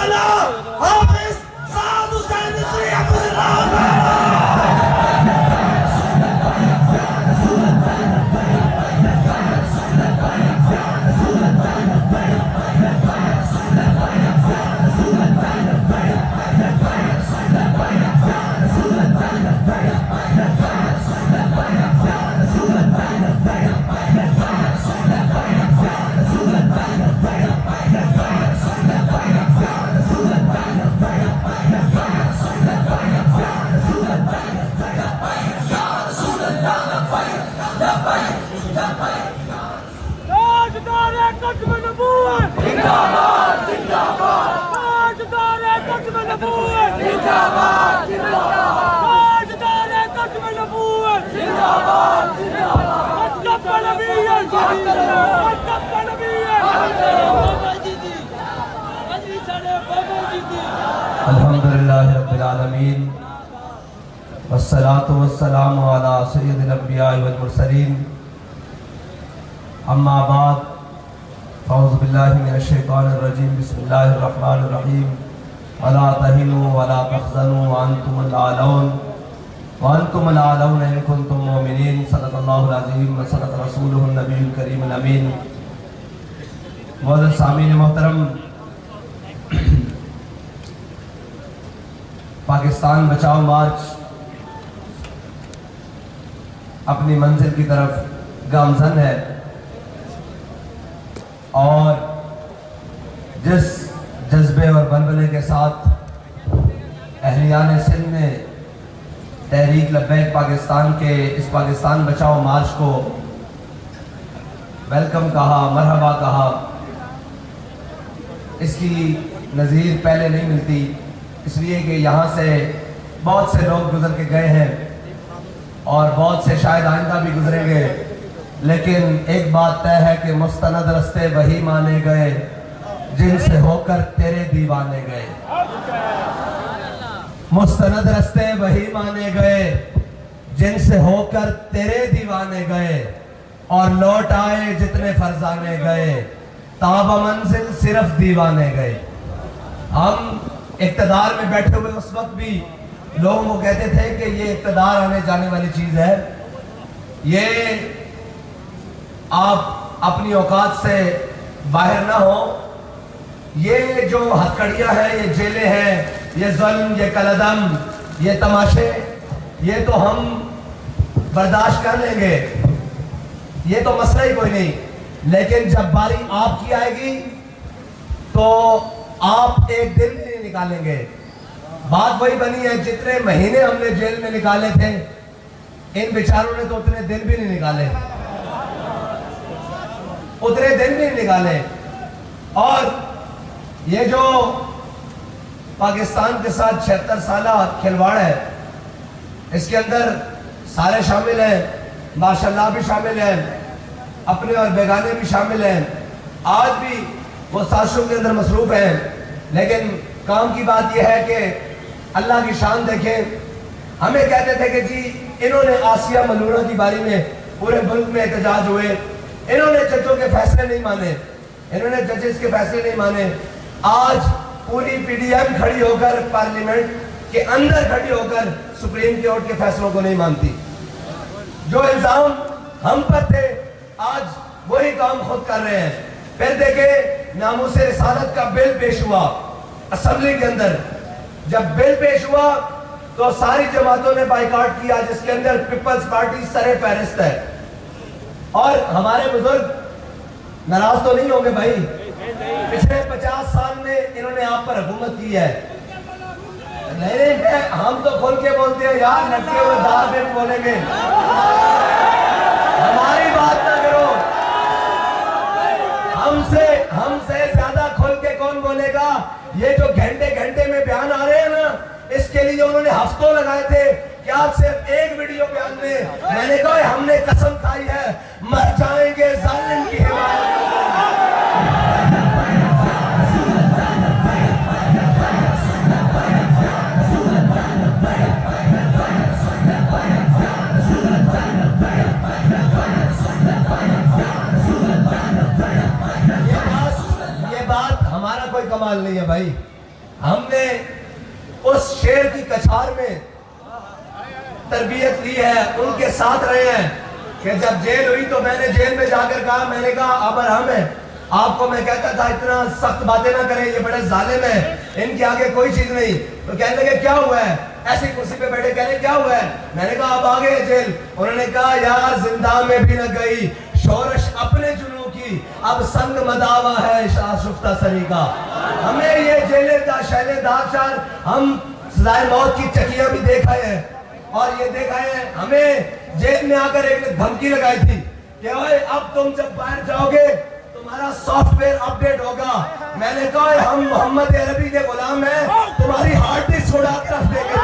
मौला हाफिज साद हुसैन नसरी हफिज़हुल्लाह। अल्हम्दुलिल्लाहि रब्बिल आलमीन वस्सलातु वस्सलामु अला सय्यिदिल अंबिया वल मुरसलीन अम्मा बाद अऊज़ु बिल्लाहि मिनश शैतानिर रजीम बिस्मिल्लाहिर रहमानिर रहीम वला तहिनु वला तहज़नु व अंतुमुल आलौन इन कुंतुम मुमिनीन सल्लल्लाहु अलैहि व सल्लम रसूलुहुन नबियुल करीमुल अमीन। मौजूद सामीन मोहतरम, पाकिस्तान बचाओ मार्च अपनी मंजिल की तरफ गामजन है और जिस जज्बे और बलबले के साथ अहलियान सिंध ने तहरीक लब्बैक पाकिस्तान के इस पाकिस्तान बचाओ मार्च को वेलकम कहा, मरहबा कहा, इसकी नज़ीर पहले नहीं मिलती। इसलिए कि यहाँ से बहुत से लोग गुजर के गए हैं और बहुत से शायद आइंदा भी गुजरेंगे, लेकिन एक बात तय है कि मुस्तनद रस्ते वही माने गए जिनसे होकर तेरे दीवाने गए। मुस्तनद रस्ते वही माने गए जिनसे होकर तेरे दीवाने गए और लौट आए जितने फरजाने गए, ताबा मंजिल सिर्फ दीवाने गए। हम इक़्तिदार में बैठे हुए उस वक्त भी लोगों को कहते थे कि ये इक़्तिदार आने जाने वाली चीज है, ये आप अपनी औकात से बाहर ना हो, ये जो हथकड़ियां हैं, ये जेलें हैं, ये जुल्म, ये कलदम, ये तमाशे, ये तो हम बर्दाश्त कर लेंगे, ये तो मसला ही कोई नहीं। लेकिन जब बारी आपकी आएगी तो आप एक दिन भी नहीं निकालेंगे। बात वही बनी है, जितने महीने हमने जेल में निकाले थे इन बेचारों ने तो उतने दिन भी नहीं निकाले, उतने दिन भी नहीं निकाले। और ये जो पाकिस्तान के साथ 76 साला खिलवाड़ है, इसके अंदर सारे शामिल हैं, माशाल्लाह भी शामिल हैं, अपने और बेगाने भी शामिल हैं। आज भी वो साजिशों के अंदर मसरूफ हैं, लेकिन काम की बात यह है कि अल्लाह की शान देखें। हमें कहते थे कि जी इन्होंने आसिया मलूना की बारी में पूरे मुल्क में एहतजाज हुए, इन्होंने जजों के फैसले नहीं माने, इन्होंने जजेस के फैसले नहीं माने। आज पूरी पीडीएम खड़ी होकर पार्लियामेंट के अंदर खड़ी होकर सुप्रीम कोर्ट के फैसलों को नहीं मानती। जो इल्जाम हम पर थे आज वही काम खुद कर रहे हैं। फिर देखे नामूस रिसालत का बिल पेश हुआ असेंबली के अंदर, जब बिल पेश हुआ तो सारी जमातों ने बाइकआउट किया, जिसके अंदर पीपल्स पार्टी सरे फहरिस्त है। और हमारे बुजुर्ग नाराज तो नहीं होंगे भाई, पिछले 50 साल में इन्होंने आप पर हुकूमत की है। नहीं, हम तो खोल के बोलते हैं यार, लटके हुए दाल में बोलेंगे, हमारी बात ना करो। हमसे ज्यादा खोल के कौन बोलेगा? ये जो घंटे घंटे में बयान आ रहे हैं ना, इसके लिए उन्होंने हफ्तों लगाए थे कि आप सिर्फ एक वीडियो बयान में। मैंने कहा हमने कसम खाई है मर जाएंगे जालिम की हिमायत। ये बात हमारा कोई कमाल नहीं है भाई, हमने उस शेर की कछार में तरबियत ली है, उनके साथ रहे हैं कि जब जेल हुई तो मैंने जेल में जाकर कहा, मैंने कहा अबर हम है, आपको मैं कहता था इतना सख्त बातें ना करें, ये बड़े जालिम है, इनके आगे कोई चीज नहीं। तो कहने लगे क्या हुआ है, ऐसी कुर्सी पे बैठे कहने क्या हुआ है, मैंने कहा अब आ गए जेल। उन्होंने कहा यार जिंदा में भी न गई शोरश अपने जुनू की, अब संग मदावा है शाशुफ्ता सरी का। हमें ये जेले शैले दाचार, हम सजाए मौत की चकियां भी देखा है और ये देखा है, हमें जेल में आकर एक ने धमकी लगाई थी कि ओए अब तुम जब बाहर जाओगे तुम्हारा सॉफ्टवेयर अपडेट होगा। मैंने कहा हम मोहम्मद अरबी के गुलाम हैं, तुम्हारी हार्ड डिस्क उड़ा के रख देंगे।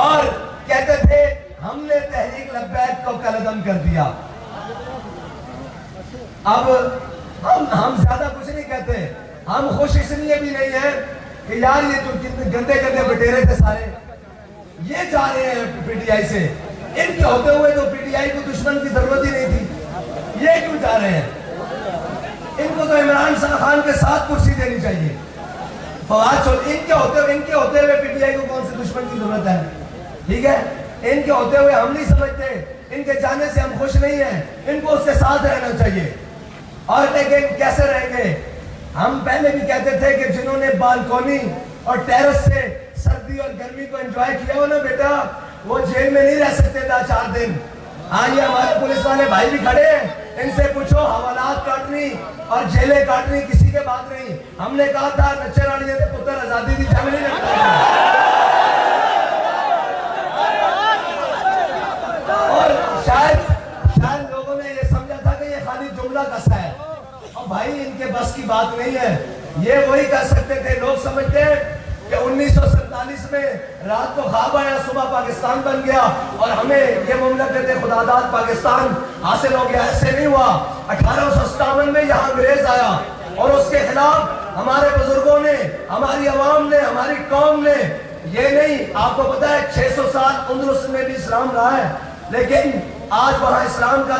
और कहते थे हमने तहरीक लब्बैक को कलदम कर दिया। अब हम ज्यादा कुछ नहीं कहते, हम खुश इसलिए भी नहीं है कि यार ये जो गंदे गंदे बटेरे थे सारे ये जा रहे हैं पीटीआई से, इनके होते हुए तो पीटीआई को दुश्मन की जरूरत ही नहीं थी, ये क्यों जा रहे हैं? इनको तो इमरान खान के साथ कुर्सी देनी चाहिए। फवाद इनके होते हुए पीटीआई को कौन से दुश्मन की जरूरत है? ठीक है, इनके होते हुए हम नहीं समझते, इनके जाने से हम खुश नहीं हैं, इनको उसके साथ रहना चाहिए। और लेकिन कैसे रहेंगे? हम पहले भी कहते थे कि जिन्होंने बालकोनी और टेरेस से सर्दी और गर्मी को एंजॉय किया हो ना बेटा, वो जेल में नहीं रह सकते था 4 दिन। हाँ, ये हमारे पुलिस वाले भाई भी खड़े हैं, इनसे पूछो हवालात काटनी और जेलें काटनी किसी के बात नहीं। हमने कहा था नच्चे रानी ने पुत्र आजादी दी फैमिली ने, और शायद लोगों ने ये समझा था कि ये खाली जुमला कसा है, और भाई इनके बस की बात नहीं है। ये वही कर सकते थे, लोग समझते हैं कि 1947 में रात को ख्वाब आया सुबह पाकिस्तान बन गया और हमें ये मुमलकत खुदादाद पाकिस्तान हासिल हो गया। ऐसे नहीं हुआ। 1857 में यहाँ अंग्रेज आया और उसके खिलाफ हमारे बुजुर्गों ने, हमारी अवाम ने, हमारी कौम ने, ये नहीं, आपको पता है 600 साल उंदरुस में भी इस्लाम रहा है, लेकिन आज वहां इस्लाम का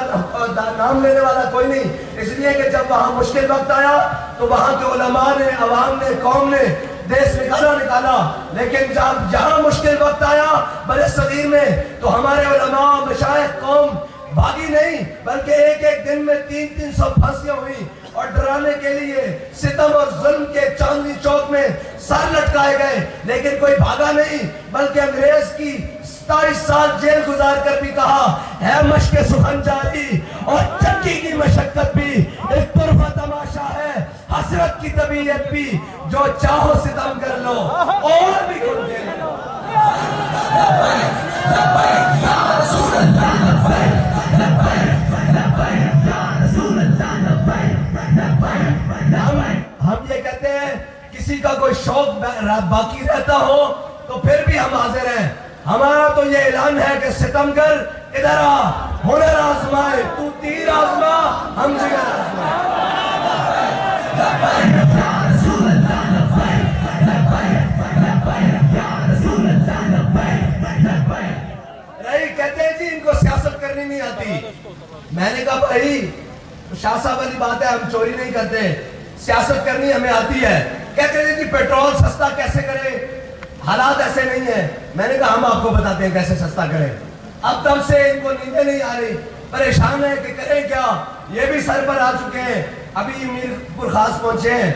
नाम लेने वाला कोई नहीं, इसलिए कि जब वहां मुश्किल वक्त आया तो वहां के उलमा ने, अवाम ने, कौम ने देश निकाला। लेकिन जब जहां मुश्किल वक्त आया बड़े सगीर में, तो हमारे उलमा, मशाइख, कौम भागी नहीं, बल्कि एक दिन में 300 फांसियां हुई और डराने के लिए सितम और जुल्म के चांदनी चौक में सर लटकाए गए, लेकिन कोई भागा नहीं, बल्कि अंग्रेज की 27 साल जेल गुजार कर भी कहा है मशक़ सुखन जारी और चक्की की मशक्कत भी एक तुरफा तमाशा है, हसरत की तबीयत भी, जो चाहो सितम कर लो और भी खुल के लो। हम ये कहते हैं किसी का कोई शौक बाकी रहता हो तो फिर भी हम हाजिर हैं। हमारा तो ये ऐलान है कि सितम कर, इधर आ, हुनर आजमाए, तू तीर आजमा, हम जिगर आजमाए। रही कहते हैं जी इनको सियासत करनी नहीं आती। मैंने कहा भाई शाह साहब वाली बात है, हम चोरी नहीं करते, सियासत करनी हमें आती है। कहते थे जी पेट्रोल सस्ता कैसे करें, हालात ऐसे नहीं है। मैंने कहा हम आपको बताते हैं कैसे सस्ता करें। अब तब से इनको नींदें नहीं आ रही, परेशान है कि करें क्या। ये भी सर पर आ चुके हैं, अभी मीरपुर खास पहुंचे हैं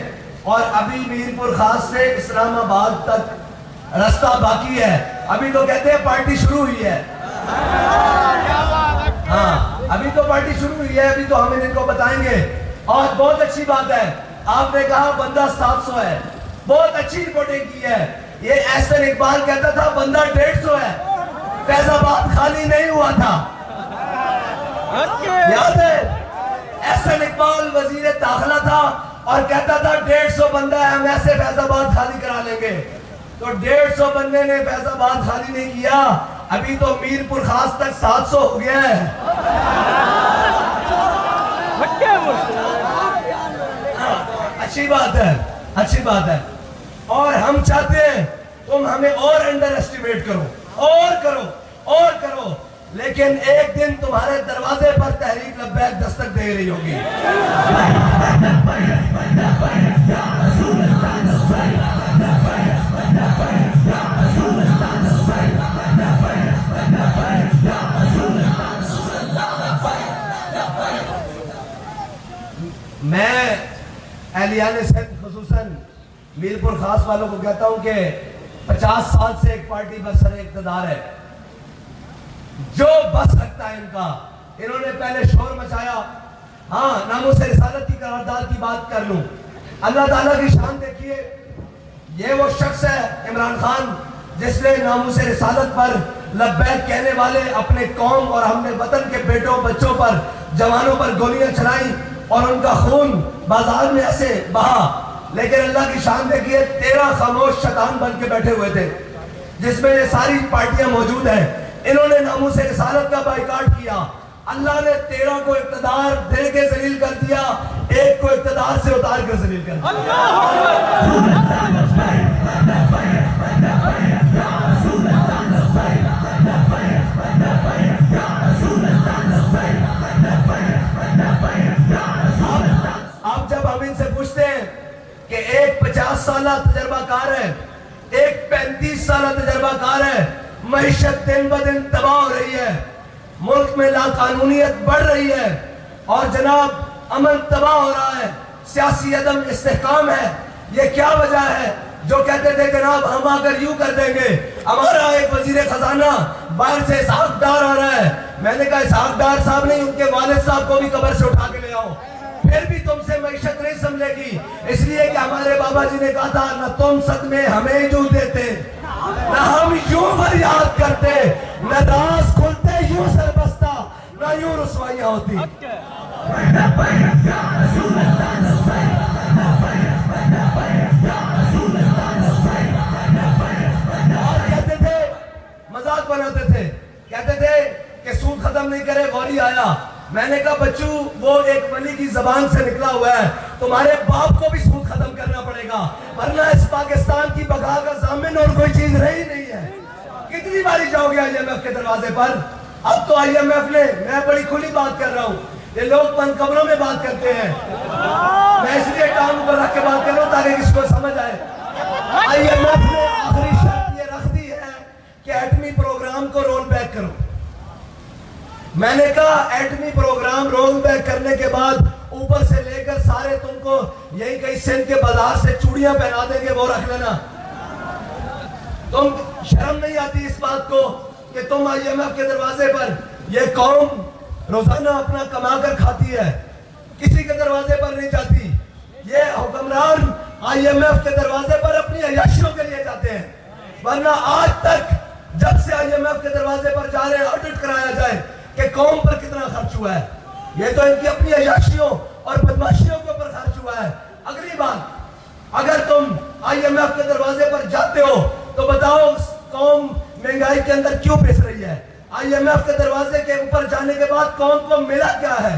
और अभी मीरपुर खास से इस्लामाबाद तक रास्ता बाकी है। अभी तो कहते हैं पार्टी शुरू हुई है। हाँ, अभी तो पार्टी शुरू हुई है, अभी तो हम इनको बताएंगे। और बहुत अच्छी बात है, आपने कहा बंदा 700 है, बहुत अच्छी रिपोर्टिंग की है। ये एहसन इकबाल कहता था बंदा 150 है, फैजाबाद खाली नहीं हुआ था, याद है? एहसन इकबाल वजीर दाखिला था और कहता था 150 बंदा है, हम ऐसे फैजाबाद खाली करा लेंगे। तो 150 बंदे ने फैजाबाद खाली नहीं किया, अभी तो मीरपुर खास तक 700 हो गया है। अच्छी बात है, अच्छी बात है। और हम चाहते हैं तुम हमें और अंडर एस्टिमेट करो और करो, लेकिन एक दिन तुम्हारे दरवाजे पर तहरीक लब्बैक दस्तक दे रही होगी। मैं एहलियाने सिंध खुसूसन मीरपुर खास वालों को कहता हूं कि 50 साल से एक पार्टी बरसर इक़्तिदार है, जो बस सकता है इनका। इन्होंने पहले शोर मचाया, हाँ नामूस रिसालत की करारदाद की बात कर लूं, अल्लाह ताला की शान देखिए, ये वो शख्स है इमरान खान जिसने नामूस रिसालत पर लब्बैक कहने वाले अपने कौम और हमने वतन के बेटों बच्चों पर, जवानों पर गोलियां चलाई और उनका खून बाजार में ऐसे बहा। लेकिन अल्लाह की शान देखिए, 13 खामोश शैतान बन के बैठे हुए थे जिसमें ये सारी पार्टियां मौजूद हैं। इन्होंने नामूस रिसालत का बाइकाट किया। अल्लाह ने 13 को इक़्तिदार दे के जलील कर दिया, एक को इक़्तिदार से उतार कर जलील कर दिया। अब जब हम इनसे पूछते हैं कि एक 50 साल तजर्बाकार है, एक 35 साल तजर्बाकार है, मईशत दिन ब दिन तबाह हो रही है, मुल्क में लाकानूनियत बढ़ रही है और जनाब अमन तबाह हो रहा है, सियासी अदम इस्तेहकाम है, ये क्या वजह है? जो कहते थे जनाब हम अगर यूं कर देंगे, हमारा एक वजीर खजाना बाहर से इसहाक डार आ रहा है। मैंने कहा इसहाक डार साहब नहीं, उनके वालिद साहब को भी कब्र से उठा के ले आओ, फिर भी तुमसे मईशत नहीं समझेगी। इसलिए कि हमारे बाबा जी ने कहा था, न तुम सदमे हमें यूं देते, न हम यूं फरियाद करते, न राज खुलते यूं सरबस्ता, न यूं रुसवाइयां होती। और कहते थे, मजाक बनाते थे, कहते थे कि सूद खत्म नहीं करे गौरी आया। मैंने कहा बच्चू, वो एक वली की जबान से निकला हुआ है, तुम्हारे बाप को भी सूद खत्म करना पड़ेगा, वरना इस पाकिस्तान की बका का जामिन और कोई चीज रही नहीं है। कितनी बारी जाओगे IMF के दरवाजे पर? अब तो IMF ने, मैं बड़ी खुली बात कर रहा हूँ, ये लोग बंद कमरों में बात करते हैं, मैं इसलिए टांग पर रख के बात कर रहा हूँ ताकि किसको समझ आए। IMF ने आखिरी शर्त ये रख दी है कि एटमी प्रोग्राम को रोल बैक करो। मैंने कहा एटमी प्रोग्राम रोल बैक करने के बाद ऊपर से लेकर सारे तुमको यही कहीं सिंध के बाजार से चूड़ियां पहना देंगे, वो रख लेना। तुम शर्म नहीं आती इस बात को कि तुम IMF के दरवाजे पर, ये कौम रोजाना अपना कमा कर खाती है, किसी के दरवाजे पर नहीं जाती। ये हुक्मरान IMF के दरवाजे पर अपनी अय्याशियों के लिए जाते हैं, वरना आज तक जब से IMF के दरवाजे पर जा रहे हैं, ऑडिट कराया जाए कि कौम पर कितना खर्च हुआ है। ये तो इनकी अपनी अय्याशियों और बदमाशियों के ऊपर खर्च हुआ है। अगली बात, अगर तुम IMF के दरवाजे पर जाते हो तो बताओ कौम महंगाई के अंदर क्यों पिस रही है? IMF के दरवाजे के ऊपर जाने के बाद कौम को मिला क्या है?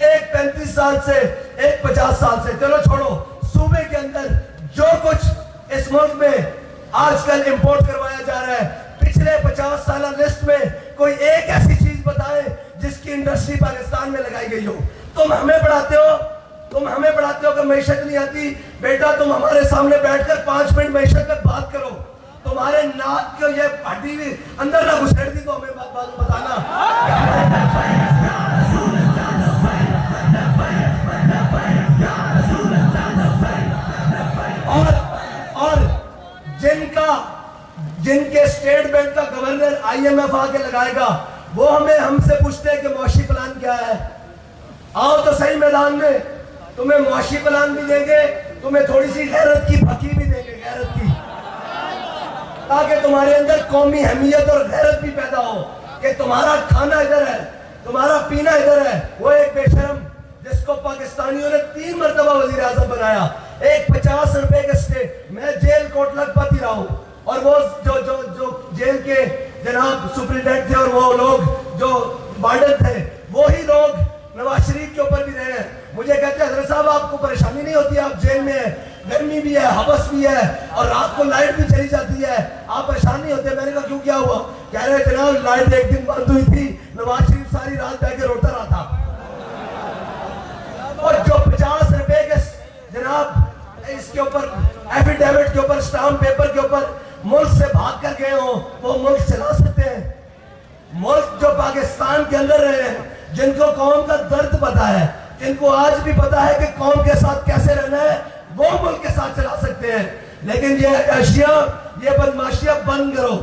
एक 35 साल से, एक 50 साल से, चलो छोड़ो, सूबे के अंदर जो कुछ इस मुल्क में आजकल इंपोर्ट करवाया जा रहा है, पिछले 50 साल लिस्ट में कोई एक ऐसी चीज बताए जिसकी इंडस्ट्री पाकिस्तान में लगाई गई हो। तुम हमें पढ़ाते हो कि मैशत नहीं आती। बेटा तुम हमारे सामने बैठकर 5 मिनट मैशत पर बात करो, तुम्हारे नाक को ये हड्डी भी अंदर ना घुसेड़ दी तो हमें बात बताना। और जिनके स्टेट बैंक का गवर्नर IMF आके लगाएगा, वो हमसे पूछते हैं कि मुआशी प्लान क्या है। आओ तो सही मैदान में, तुम्हें मुआशी प्लान भी देंगे, तुम्हें थोड़ी सी गैरत की फकी भी देंगे, गैरत की, ताकि तुम्हारे अंदर कौमी अहमियत और गैरत भी पैदा हो कि तुम्हारा खाना इधर है, तुम्हारा पीना इधर है। वो एक बेशरम जिसको पाकिस्तानियों ने 3 मरतबा वजीर आजम बनाया, एक 50 रुपए के स्टेट, मैं जेल कोट लखपत ही रहा हूं, और वो जो जेल के जनाब सुप्रिंटेंडेंट थे और वो लोग जो वार्डन थे, वो ही लोग नवाज शरीफ के ऊपर भी रहे हैं। मुझे कहते हैं हज़रत साहब आपको परेशानी नहीं होती, आप जेल में है, गर्मी भी है, हवस भी है और रात को लाइट भी चली जाती है, आप परेशान नहीं होते? मैंने कहा क्यों, क्या हुआ? कह रहे जनाब लाइट एक दिन बंद हुई थी, नवाज शरीफ सारी रात बैठ के रोता रहा था। और जो 50 रुपए के जनाब इसके ऊपर एफिडेविट के ऊपर स्टाम्प पेपर के ऊपर मुल्क से भाग कर गए हो, वो मुल्क चला सकते हैं? मुल्क जो पाकिस्तान के अंदर रहे हैं, जिनको कौम का दर्द पता है, जिनको आज भी पता है कि कौम के साथ कैसे रहना है, वो मुल्क के साथ चला सकते हैं। लेकिन ये अशिया, ये बदमाशियां बंद करो।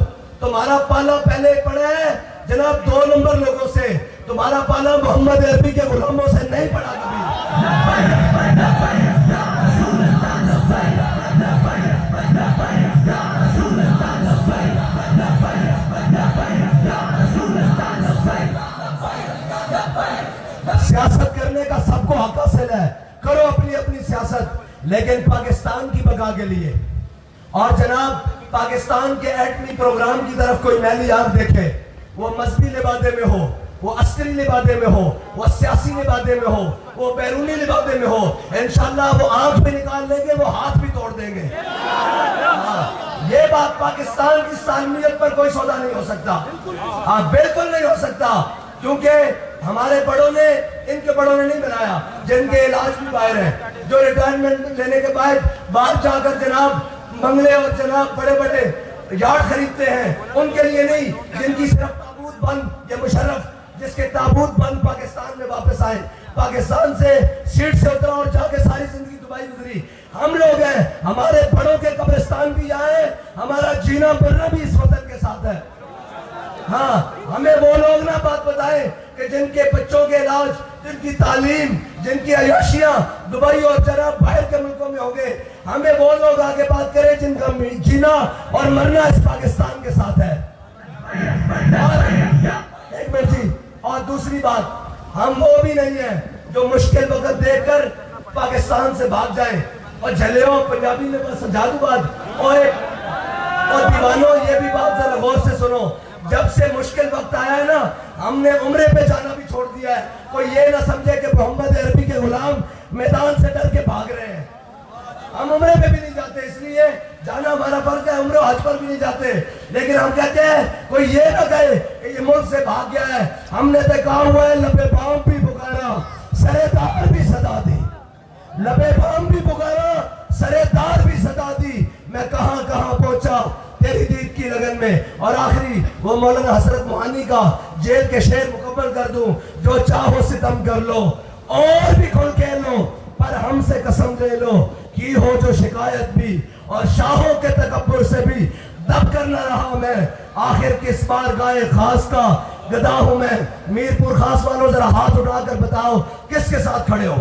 तुम्हारा पाला पहले पड़ा है जनाब 2 नंबर लोगों से, तुम्हारा पाला मोहम्मद अरबी के गुलामों से नहीं पड़ा कभी। सियासत करने का सबको हक हासिल है, करो अपनी अपनी सियासत, लेकिन पाकिस्तान की बका के लिए। और जनाब पाकिस्तान के एटमी प्रोग्राम की तरफ कोई मैली आंख देखे, वो मजहबी लिबादे में हो, वो अस्करी लिबादे में हो, वो सियासी लिबादे में हो, वो बैरूनी लिबादे में हो, इंशाल्लाह वो आंख भी निकाल लेंगे, वो हाथ भी तोड़ देंगे। ये बात पाकिस्तान की सालमियत पर कोई सौदा नहीं हो सकता। हाँ बिल्कुल नहीं हो सकता, क्योंकि हमारे बड़ों ने, इनके बड़ों ने नहीं बनाया, जिनके इलाज भी बाहर है, जो रिटायरमेंट लेने के बाद बाहर जाकर जनाब बंगले और जनाब बड़े बड़े यार्ड खरीदते हैं, उनके लिए नहीं, जिनकी सिर्फ ताबूत बंद, ये मुशर्रफ जिसके ताबूत बंद पाकिस्तान में वापस आए, पाकिस्तान से सीट से उतरा और जाके सारी जिंदगी दुबई गुजरी। हम लोग हैं, हमारे बड़ों के कब्रिस्तान भी यहाँ है, हमारा जीना मरना भी इस वतन के साथ है। हाँ, हमें वो लोग ना बात बताएं कि जिनके बच्चों के इलाज, जिनकी तालीम, जिनकी अयाशियां दुबई और जनाब बाहर के मुल्कों में होंगे, हमें वो लोग आगे बात करें जिनका जीना और मरना इस पाकिस्तान के साथ है। एक मिनट जी, और दूसरी बात, हम वो भी नहीं है जो मुश्किल वक्त देखकर पाकिस्तान से भाग जाए। और झलेओ पंजाबी में बस समझा दूं बात, और दीवानों ये भी बात जरा गौर से सुनो, जब से मुश्किल वक्त आया है ना, हमने उम्रे पे जाना भी छोड़ दिया है। कोई ये ना समझे कि मोहम्मद अरबी के गुलाम मैदान से डर के भाग रहे हैं। हम उम्रे पे भी नहीं जाते, इसलिए जाना हमारा फर्ज है, उम्रे हज पर भी नहीं जाते। लेकिन हम कहते हैं कोई ये ना कहे कि ये मुल्क से भाग गया है। हमने तो कहा हुआ है, लबे बाम भी पुकारा, सरेदार भी सदा दी, लबे बाम भी पुकारा, सरेदार भी सदा दी, मैं कहां कहां पहुंचा तेरी दीद की लगन में। और आखिरी वो मौलाना हसरत मोहानी का जेल के शेर मुकम्मल कर दूं, जो चाहो सितम कर लो और भी खुल के लो, पर हमसे कसम ले लो की हो जो शिकायत भी, और शाहों के तकब्बुर से भी दब कर न रहा मैं। आखिर किस बार गाए खास का गदा हूं मैं। मीरपुर खास वालों जरा हाथ उठाकर बताओ किसके साथ खड़े हो।